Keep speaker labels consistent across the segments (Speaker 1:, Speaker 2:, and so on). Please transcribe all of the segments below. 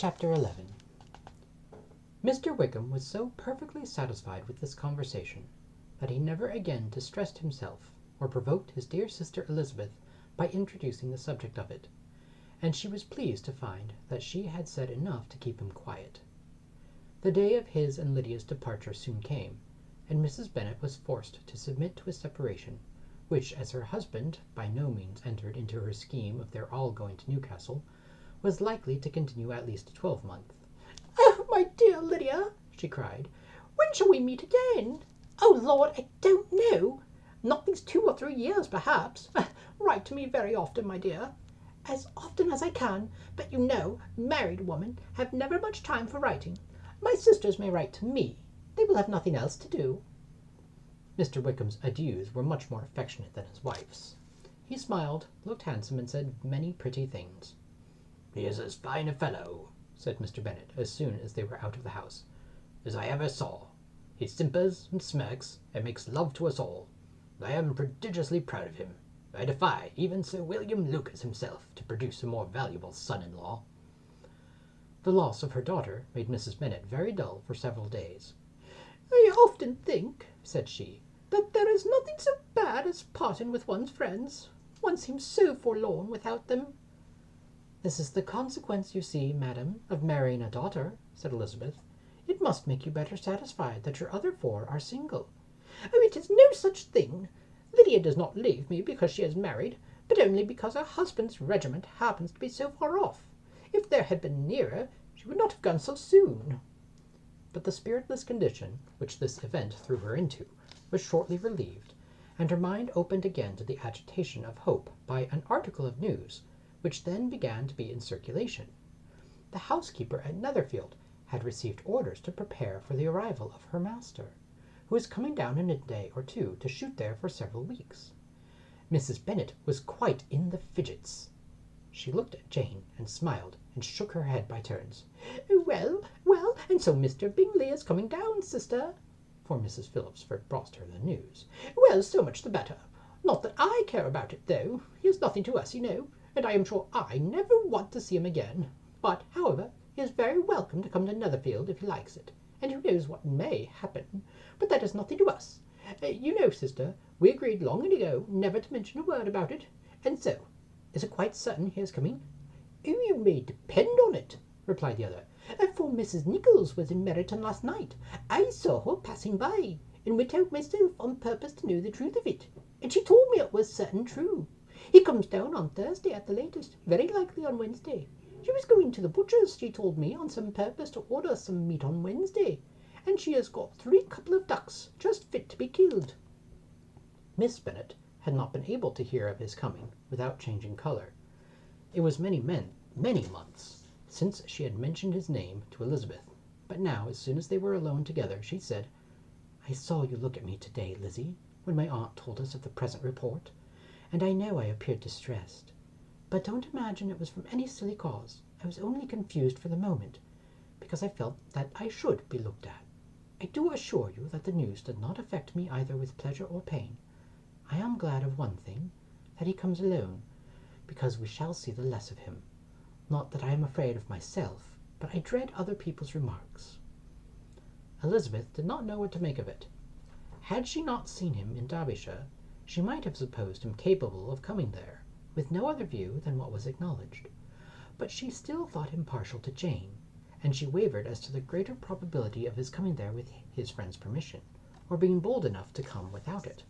Speaker 1: Chapter 11. Mr. Wickham was so perfectly satisfied with this conversation that he never again distressed himself or provoked his dear sister Elizabeth by introducing the subject of it, and she was pleased to find that she had said enough to keep him quiet. The day of his and Lydia's departure soon came, and Mrs. Bennet was forced to submit to a separation, which, as her husband by no means entered into her scheme of their all going to Newcastle, was likely to continue at least a 12-month.
Speaker 2: "Oh, my dear Lydia," she cried, "when shall we meet again? Oh, Lord, I don't know. Not these 2 or 3 years, perhaps. Write to me very often, my dear. As often as I can, but you know, married women have never much time for writing. My sisters may write to me. They will have nothing else to do."
Speaker 1: Mr. Wickham's adieus were much more affectionate than his wife's. He smiled, looked handsome, and said many pretty things. "He is as fine a fellow," said Mr. Bennet, as soon as they were out of the house, "as I ever saw. He simpers and smirks, and makes love to us all. I am prodigiously proud of him. I defy even Sir William Lucas himself to produce a more valuable son-in-law." The loss of her daughter made Mrs. Bennet very dull for several days.
Speaker 2: "I often think," said she, "that there is nothing so bad as parting with one's friends. One seems so forlorn without them."
Speaker 1: "This is the consequence, you see, madam, of marrying a daughter," said Elizabeth. "It must make you better satisfied that your other 4 are single."
Speaker 2: "Oh, it is no such thing. Lydia does not leave me because she is married, but only because her husband's regiment happens to be so far off. If there had been nearer, she would not have gone so soon."
Speaker 1: But the spiritless condition which this event threw her into was shortly relieved, and her mind opened again to the agitation of hope by an article of news which then began to be in circulation. The housekeeper at Netherfield had received orders to prepare for the arrival of her master, who was coming down in a day or 2 to shoot there for several weeks. Mrs. Bennet was quite in the fidgets. She looked at Jane, and smiled, and shook her head by turns.
Speaker 2: Well, well, and so Mr. Bingley is coming down, sister,"
Speaker 1: for Mrs. Phillips brought her the news.
Speaker 2: "Well, so much the better. Not that I care about it, though. He is nothing to us, you know, and I am sure I never want to see him again. But, however, he is very welcome to come to Netherfield if he likes it, and who knows what may happen? But that is nothing to us. You know, sister, we agreed long ago never to mention a word about it, and so, is it quite certain he is coming?" "Oh, you may depend on it," replied the other, "for Mrs. Nichols was in Meryton last night. I saw her passing by, and went out myself on purpose to know the truth of it, and she told me it was certain true. He comes down on Thursday at the latest, very likely on Wednesday. She was going to the butcher's, she told me, on some purpose to order some meat on Wednesday, and she has got 3 couple of ducks, just fit to be killed."
Speaker 1: Miss Bennet had not been able to hear of his coming without changing colour. It was many months since she had mentioned his name to Elizabeth, but now, as soon as they were alone together, she said, "I saw you look at me to-day, Lizzie, when my aunt told us of the present report, and I know I appeared distressed. But don't imagine it was from any silly cause. I was only confused for the moment, because I felt that I should be looked at. I do assure you that the news did not affect me either with pleasure or pain. I am glad of one thing, that he comes alone, because we shall see the less of him. Not that I am afraid of myself, but I dread other people's remarks." Elizabeth did not know what to make of it. Had she not seen him in Derbyshire, she might have supposed him capable of coming there, with no other view than what was acknowledged. But she still thought him partial to Jane, and she wavered as to the greater probability of his coming there with his friend's permission, or being bold enough to come without it.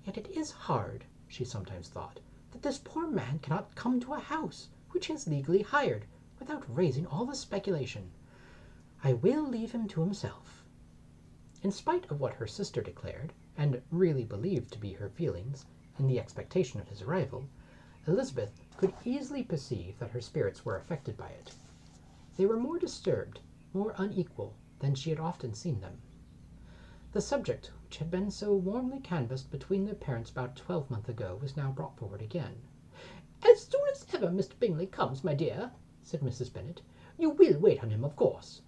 Speaker 1: Yet it is hard, she sometimes thought, that this poor man cannot come to a house which he has legally hired, without raising all this speculation. I will leave him to himself. In spite of what her sister declared, and really believed to be her feelings, in the expectation of his arrival, Elizabeth could easily perceive that her spirits were affected by it. They were more disturbed, more unequal, than she had often seen them. The subject which had been so warmly canvassed between their parents about a 12-month ago was now brought forward again.
Speaker 2: "As soon as ever Mr. Bingley comes, my dear," said Mrs. Bennet, "you will wait on him, of course."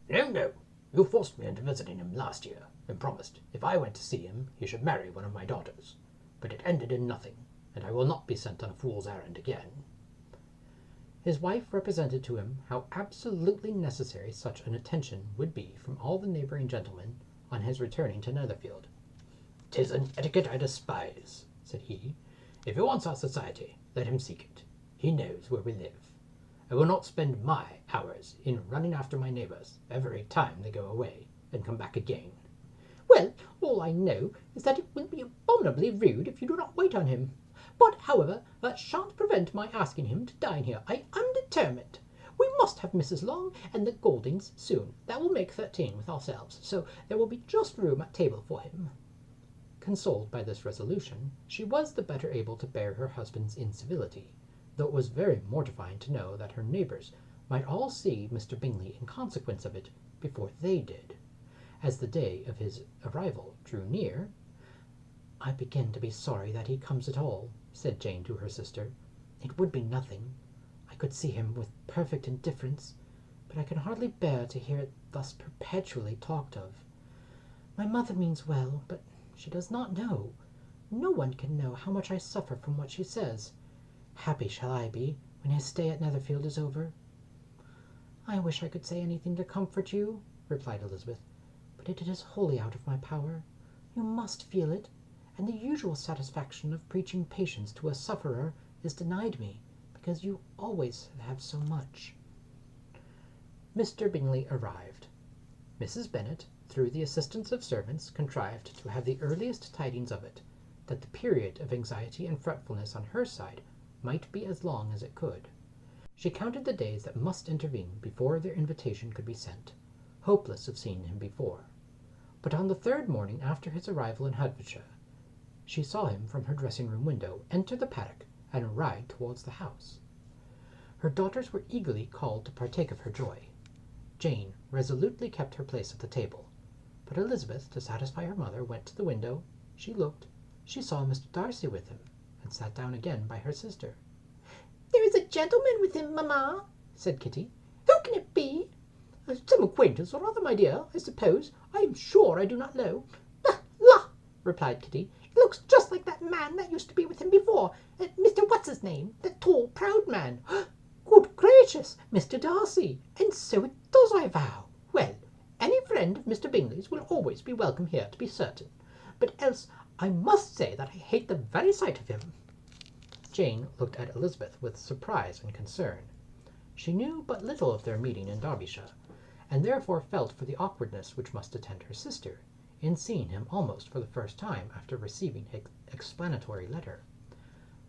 Speaker 3: "No, no. You forced me into visiting him last year, and promised, if I went to see him, he should marry one of my daughters. But it ended in nothing, and I will not be sent on a fool's errand again."
Speaker 1: His wife represented to him how absolutely necessary such an attention would be from all the neighbouring gentlemen on his returning to Netherfield.
Speaker 3: "'Tis an etiquette I despise," said he. "If he wants our society, let him seek it. He knows where we live. I will not spend my hours in running after my neighbours every time they go away and come back again."
Speaker 2: "Well, all I know is that it will be abominably rude if you do not wait on him. But, however, that shan't prevent my asking him to dine here. I am determined. We must have Mrs. Long and the Goldings soon. That will make 13 with ourselves, so there will be just room at table for him."
Speaker 1: Consoled by this resolution, she was the better able to bear her husband's incivility, though it was very mortifying to know that her neighbours might all see Mr. Bingley in consequence of it before they did. As the day of his arrival drew near, "I begin to be sorry that he comes at all," said Jane to her sister. "It would be nothing. I could see him with perfect indifference, but I can hardly bear to hear it thus perpetually talked of. My mother means well, but she does not know. No one can know how much I suffer from what she says. Happy shall I be when his stay at Netherfield is over." "I wish I could say anything to comfort you," replied Elizabeth, "but it is wholly out of my power. You must feel it, and the usual satisfaction of preaching patience to a sufferer is denied me, because you always have so much." Mr. Bingley arrived. Mrs. Bennet, through the assistance of servants, contrived to have the earliest tidings of it, that the period of anxiety and fretfulness on her side might be as long as it could. She counted the days that must intervene before their invitation could be sent, hopeless of seeing him before. But on the 3rd morning after his arrival in Hertfordshire, she saw him from her dressing-room window enter the paddock and ride towards the house. Her daughters were eagerly called to partake of her joy. Jane resolutely kept her place at the table, but Elizabeth, to satisfy her mother, went to the window. She looked, she saw Mr. Darcy with him, and sat down again by her sister.
Speaker 2: "There is a gentleman with him, mamma," said Kitty. "Who can it be?" "Some acquaintance or other, my dear, I suppose. I am sure I do not know." "La!" replied Kitty. "He looks just like that man that used to be with him before. Mr. What's-his-name, that tall, proud man. Good gracious, Mr. Darcy! And so it does, I vow. Well, any friend of Mr. Bingley's will always be welcome here, to be certain. But else I must say that I hate the very sight of him."
Speaker 1: Jane looked at Elizabeth with surprise and concern. She knew but little of their meeting in Derbyshire, and therefore felt for the awkwardness which must attend her sister, in seeing him almost for the first time after receiving his explanatory letter.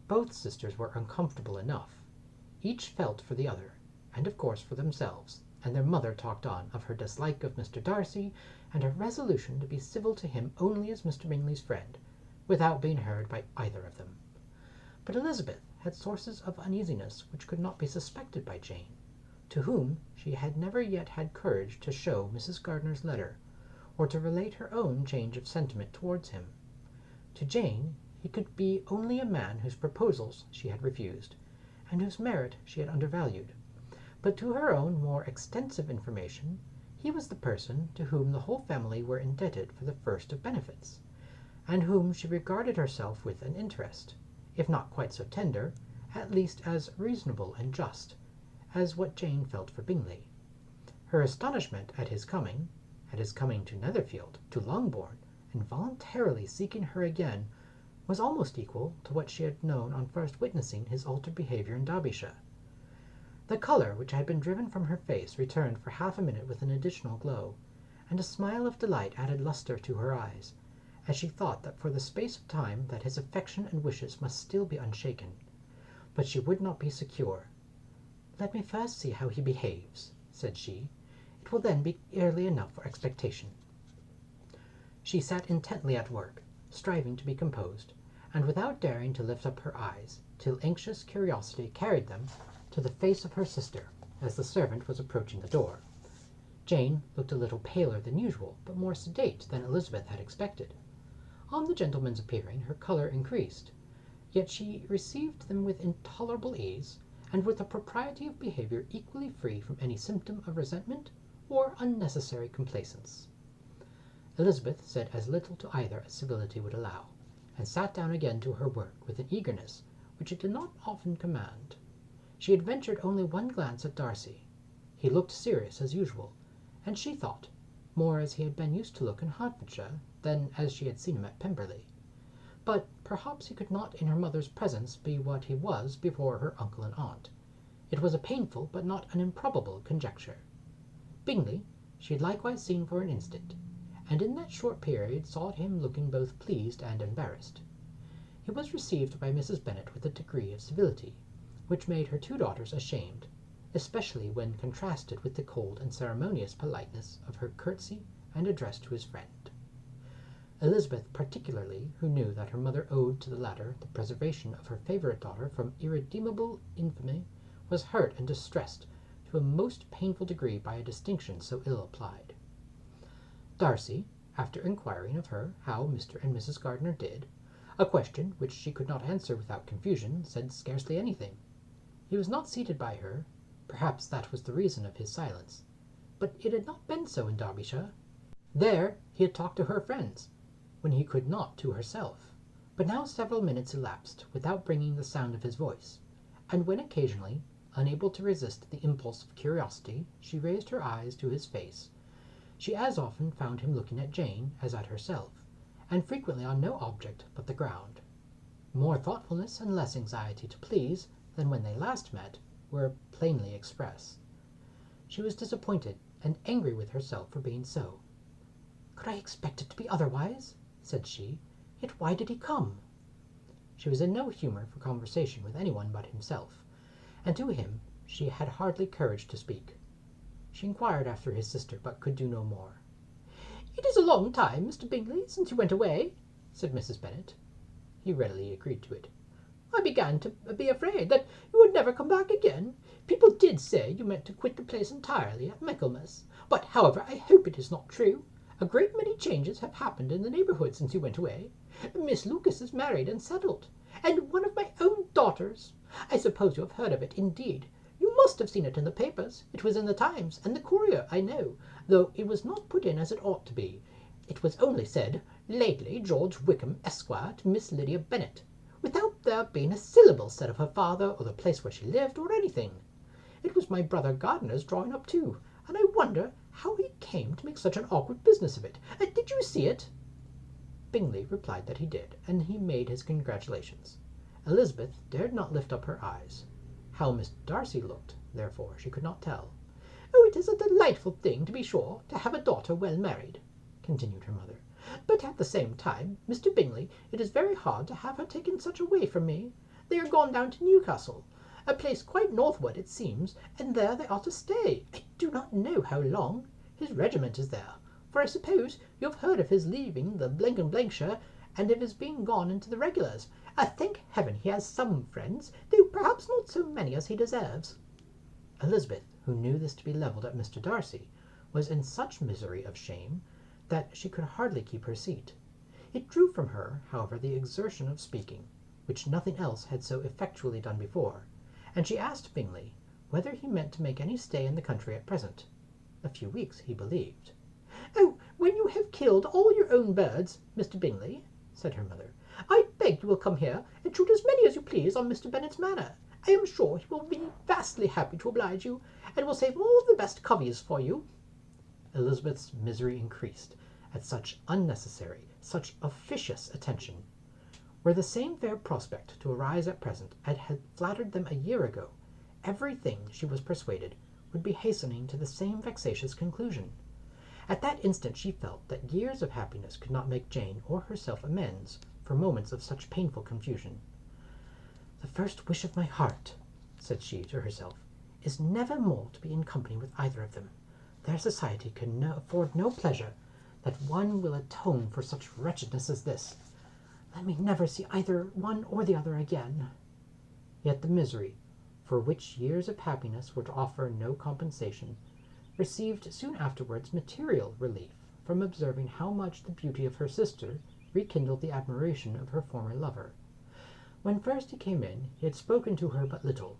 Speaker 1: Both sisters were uncomfortable enough. Each felt for the other, and of course for themselves, and their mother talked on of her dislike of Mr. Darcy, and her resolution to be civil to him only as Mr. Bingley's friend, without being heard by either of them. But Elizabeth had sources of uneasiness which could not be suspected by Jane, to whom she had never yet had courage to show Mrs. Gardiner's letter, or to relate her own change of sentiment towards him. To Jane he could be only a man whose proposals she had refused, and whose merit she had undervalued. But to her own more extensive information, he was the person to whom the whole family were indebted for the first of benefits, and whom she regarded herself with an interest, if not quite so tender, at least as reasonable and just, as what Jane felt for Bingley. Her astonishment at his coming to Netherfield, to Longbourn, and voluntarily seeking her again, was almost equal to what she had known on first witnessing his altered behaviour in Derbyshire. The colour which had been driven from her face returned for half a minute with an additional glow, and a smile of delight added lustre to her eyes, as she thought that for the space of time that his affection and wishes must still be unshaken. But she would not be secure. "Let me first see how he behaves," said she. "It will then be early enough for expectation." She sat intently at work, striving to be composed, and without daring to lift up her eyes, till anxious curiosity carried them to the face of her sister, as the servant was approaching the door. Jane looked a little paler than usual, but more sedate than Elizabeth had expected. On the gentleman's appearing, her colour increased, yet she received them with intolerable ease, and with a propriety of behaviour equally free from any symptom of resentment or unnecessary complaisance. Elizabeth said as little to either as civility would allow, and sat down again to her work with an eagerness which it did not often command. She had ventured only one glance at Darcy. He looked serious as usual, and she thought, more as he had been used to look in Hertfordshire than as she had seen him at Pemberley. But perhaps he could not in her mother's presence be what he was before her uncle and aunt. It was a painful but not an improbable conjecture. Bingley she had likewise seen for an instant, and in that short period saw him looking both pleased and embarrassed. He was received by Mrs. Bennet with a degree of civility, which made her two daughters ashamed, especially when contrasted with the cold and ceremonious politeness of her curtsy and address to his friend. Elizabeth particularly, who knew that her mother owed to the latter the preservation of her favourite daughter from irredeemable infamy, was hurt and distressed to a most painful degree by a distinction so ill applied. Darcy, after inquiring of her how Mr. and Mrs. Gardiner did, a question which she could not answer without confusion, said scarcely anything. He was not seated by her, perhaps that was the reason of his silence, but it had not been so in Derbyshire. There he had talked to her friends, when he could not to herself, but now several minutes elapsed without bringing the sound of his voice, and when occasionally, unable to resist the impulse of curiosity, she raised her eyes to his face, she as often found him looking at Jane as at herself, and frequently on no object but the ground. More thoughtfulness and less anxiety to please than when they last met were plainly expressed. She was disappointed and angry with herself for being so. "Could I expect it to be otherwise?" said she. "Yet why did he come?" She was in no humour for conversation with anyone but himself, and to him she had hardly courage to speak. She inquired after his sister, but could do no more. "It is a long time, Mr. Bingley, since you went away," said Mrs. Bennet. He readily agreed to it. "I began to be afraid that you would never come back again. People did say you meant to quit the place entirely at Michaelmas, but however I hope it is not true. A great many changes have happened in the neighbourhood since you went away. Miss Lucas is married and settled, and one of my own daughters. I suppose you have heard of it, indeed. You must have seen it in the papers. It was in the Times and the Courier, I know, though it was not put in as it ought to be. It was only said, 'Lately George Wickham, Esquire, to Miss Lydia Bennet,' without there being a syllable said of her father, or the place where she lived, or anything. It was my brother Gardiner's drawing up too, and I wonder how he came to make such an awkward business of it. Did you see it?" Bingley replied that he did, and he made his congratulations. Elizabeth dared not lift up her eyes. How Miss Darcy looked, therefore, she could not tell. "Oh, it is a delightful thing, to be sure, to have a daughter well married," continued her mother. "But at the same time, Mr. Bingley, it is very hard to have her taken such away from me. They are gone down to Newcastle, a place quite northward, it seems, and there they are to stay. I do not know how long. His regiment is there, for I suppose you have heard of his leaving the shire, and of his being gone into the regulars. Thank heaven he has some friends, though perhaps not so many as he deserves." Elizabeth, who knew this to be levelled at Mr. Darcy, was in such misery of shame that she could hardly keep her seat. It drew from her, however, the exertion of speaking, which nothing else had so effectually done before, and she asked Bingley whether he meant to make any stay in the country at present. A few weeks, he believed. "Oh, when you have killed all your own birds, Mr. Bingley," said her mother, "I beg you will come here and shoot as many as you please on Mr. Bennet's manor. I am sure he will be vastly happy to oblige you, and will save all the best coveys for you." Elizabeth's misery increased at such unnecessary, such officious attention. Were the same fair prospect to arise at present as had flattered them a year ago, everything, she was persuaded, would be hastening to the same vexatious conclusion. At that instant she felt that years of happiness could not make Jane or herself amends for moments of such painful confusion. "The first wish of my heart," said she to herself, "is never more to be in company with either of them. Their society can afford no pleasure that one will atone for such wretchedness as this. Let me never see either one or the other again." Yet the misery, for which years of happiness were to offer no compensation, received soon afterwards material relief from observing how much the beauty of her sister rekindled the admiration of her former lover. When first he came in, he had spoken to her but little,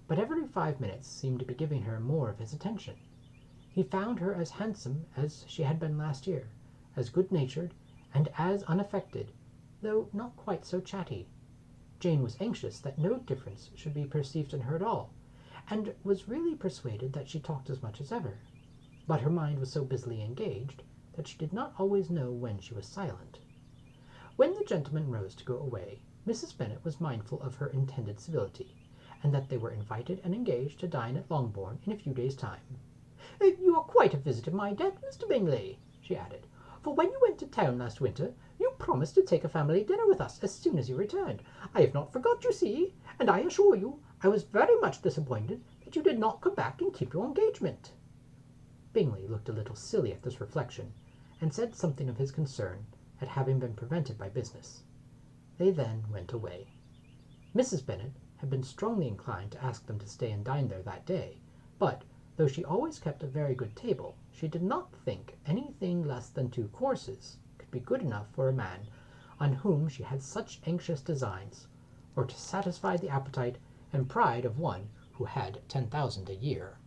Speaker 1: but every 5 minutes seemed to be giving her more of his attention. He found her as handsome as she had been last year, as good-natured, and as unaffected, though not quite so chatty. Jane was anxious that no difference should be perceived in her at all, and was really persuaded that she talked as much as ever. But her mind was so busily engaged that she did not always know when she was silent. When the gentlemen rose to go away, Mrs. Bennet was mindful of her intended civility, and that they were invited and engaged to dine at Longbourn in a few days' time.
Speaker 2: "You are quite a visitor, my dear Mr. Bingley," she added, "for when you went to town last winter, you promised to take a family dinner with us as soon as you returned. I have not forgot, you see, and I assure you I was very much disappointed that you did not come back and keep your engagement."
Speaker 1: Bingley looked a little silly at this reflection, and said something of his concern at having been prevented by business. They then went away. Mrs. Bennet had been strongly inclined to ask them to stay and dine there that day, but, though she always kept a very good table, she did not think anything less than 2 courses could be good enough for a man on whom she had such anxious designs, or to satisfy the appetite and pride of one who had 10,000 a year.